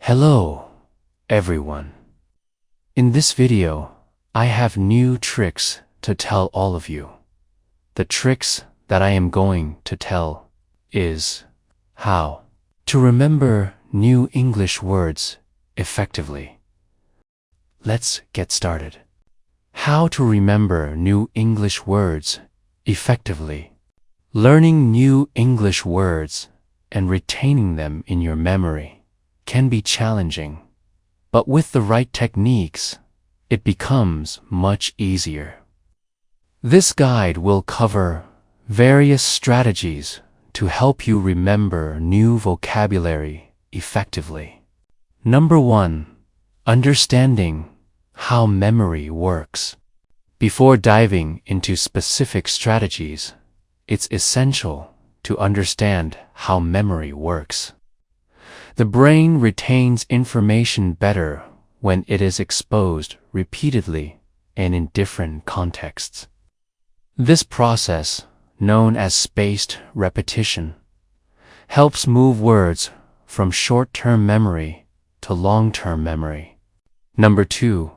Hello, everyone. In this video, I have new tricks to tell all of you. The tricks that I am going to tell is how to remember new English words effectively. Let's get started. How to remember new English words effectively. Learning new English words and retaining them in your memory can be challenging, but with the right techniques, it becomes much easier. This guide will cover various strategies to help you remember new vocabulary effectively. Number 1. Understanding how memory works. Before diving into specific strategies, it's essential to understand how memory works. The brain retains information better when it is exposed repeatedly and in different contexts. This process, known as spaced repetition, helps move words from short-term memory to long-term memory. Number 2.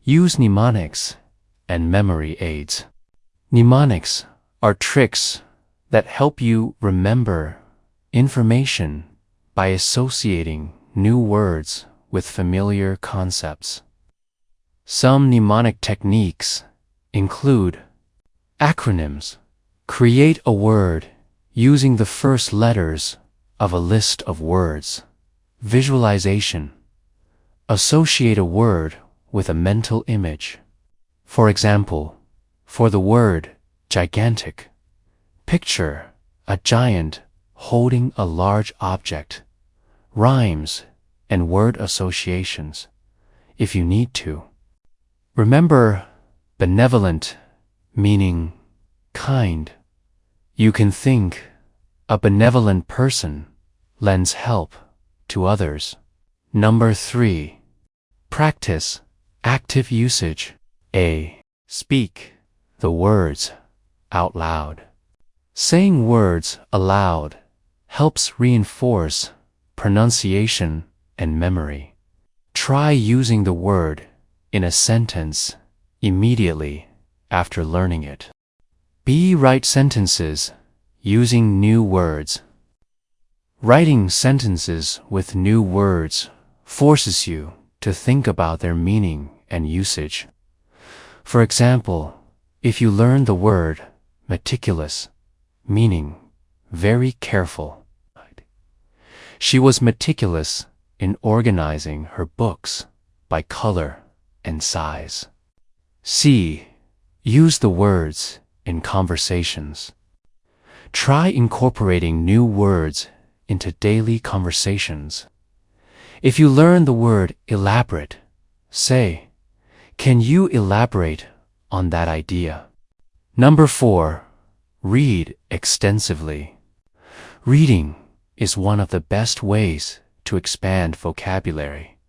Use mnemonics and memory aids. Mnemonics are tricks that help you remember information by associating new words with familiar concepts. Some mnemonic techniques include acronyms. Create a word using the first letters of a list of words. Visualization. Associate a word with a mental image. For example, for the word gigantic, picture a giant holding a large object. Rhymes and word associations, if you need to. Remember benevolent, meaning kind. You can think a benevolent person lends help to others. Number 3. Practice active usage. A. Speak the words out loud. Saying words aloud helps reinforce pronunciation and memory. Try using the word in a sentence immediately after learning it. B. Write sentences using new words. Writing sentences with new words forces you to think about their meaning and usage. For example, if you learn the word meticulous, meaning very careful, she was meticulous in organizing her books by color and size. C. Use the words in conversations. Try incorporating new words into daily conversations. If you learn the word elaborate, say, "Can you elaborate on that idea?" Number 4. Read extensively. Reading is one of the best ways to expand vocabulary.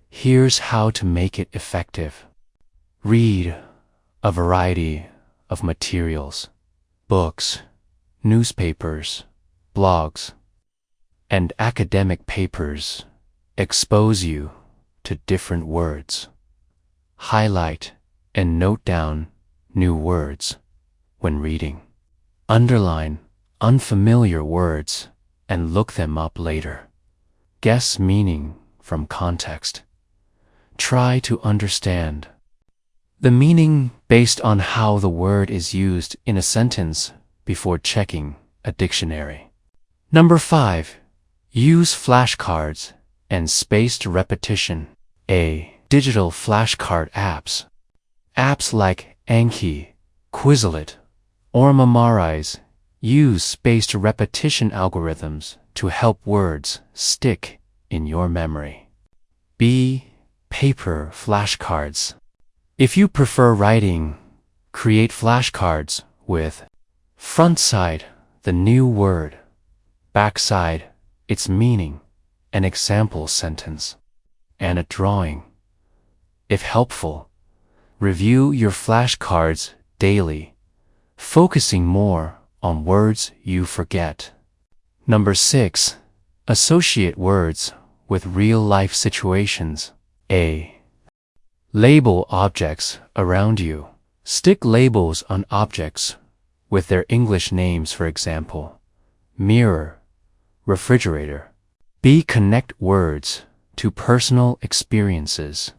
Here's how to make it effective. Read a variety of materials, books, newspapers, blogs, and academic papers expose you to different words. Highlight and note down new words when reading. Underline unfamiliar words and look them up later. Guess meaning from context. Try to understand the meaning based on how the word is used in a sentence before checking a dictionary. Number 5. Use flashcards and spaced repetition. A. Digital flashcard apps. Apps like Anki, Quizlet, or Memorize use spaced repetition algorithms to help words stick in your memory. B. Paper flashcards. If you prefer writing, create flashcards with front side, the new word, back side, its meaning, an example sentence, and a drawing. If helpful, review your flashcards daily, focusing more on words you forget. Number 6. Associate words with real-life situations. A. Label objects around you. Stick labels on objects with their English names, for example, mirror, refrigerator. B. Connect words to personal experiences.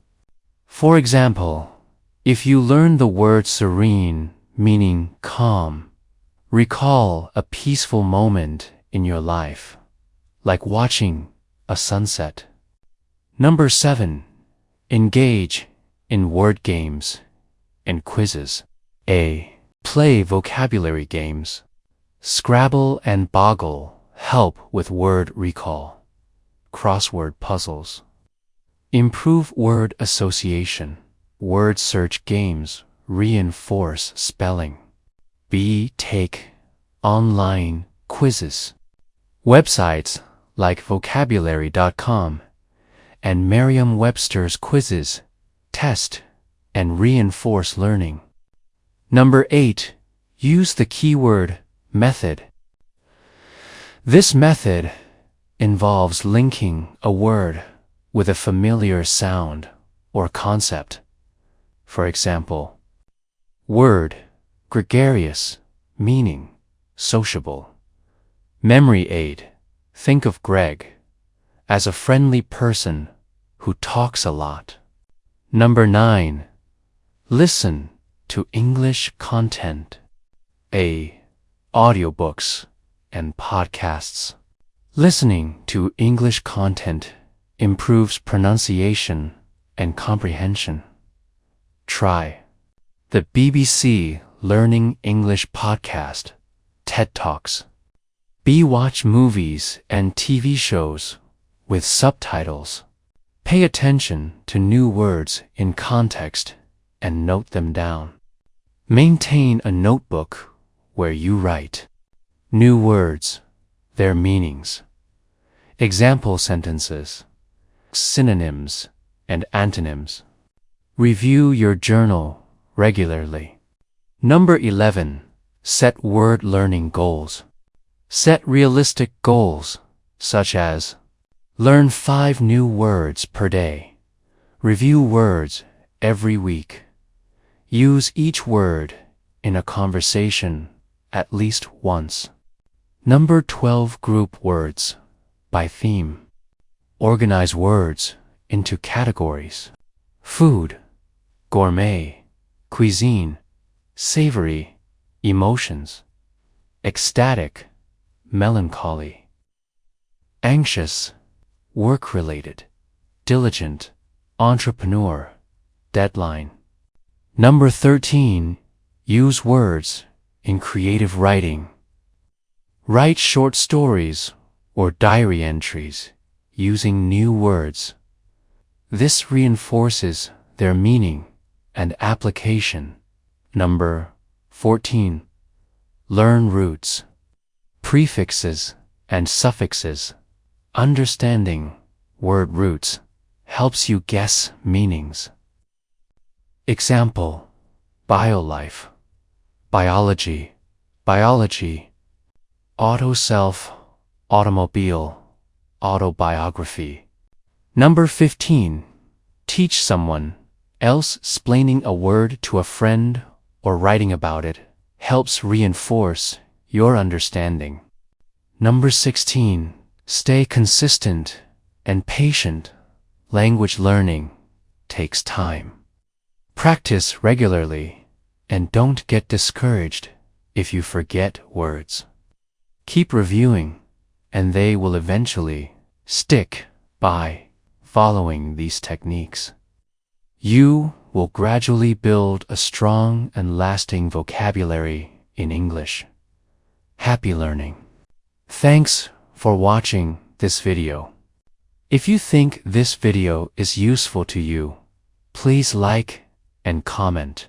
For example, if you learn the word serene, meaning calm, recall a peaceful moment in your life, like watching a sunset. Number 7. Engage in word games and quizzes. A. Play vocabulary games. Scrabble and Boggle help with word recall. Crossword puzzles improve word association. Word search games reinforce spelling. B. Take online quizzes. Websites like vocabulary.com and Merriam-Webster's quizzes test and reinforce learning. Number 8. Use the keyword method. This method involves linking a word with a familiar sound or concept. For example, word, gregarious, meaning sociable. Memory aid. Think of Greg as a friendly person who talks a lot. Number 9. Listen to English content. A. Audiobooks and podcasts. Listening to English content improves pronunciation and comprehension. Try the BBC Learning English podcast, TED Talks. B. Watch movies and TV shows with subtitles. Pay attention to new words in context and note them down. Maintain a notebook where you write new words, their meanings, example sentences, synonyms, and antonyms. Review your journal regularly. Number 11. Set word learning goals. Set realistic goals, such as learn 5 new words per day. Review words every week. Use each word in a conversation at least once. Number 12. Group words by theme. Organize words into categories: food, gourmet, cuisine, savory, emotions, ecstatic, melancholy, anxious, work-related, diligent, entrepreneur, deadline. Number 13. Use words in creative writing. Write short stories or diary entries using new words. This reinforces their meaning and application. Number 14. Learn roots, prefixes, and suffixes. Understanding word roots helps you guess meanings. Example: biolife, biology, biology, auto-self, automobile, autobiography. Number 15. Teach someone else. Explaining a word to a friend or writing about it helps reinforce your understanding. Number 16. Stay consistent and patient. Language learning takes time. Practice regularly and don't get discouraged if you forget words. Keep reviewing, and they will eventually stick by following these techniques. You will gradually build a strong and lasting vocabulary in English. Happy learning. Thanks for watching this video. If you think this video is useful to you, please like and comment.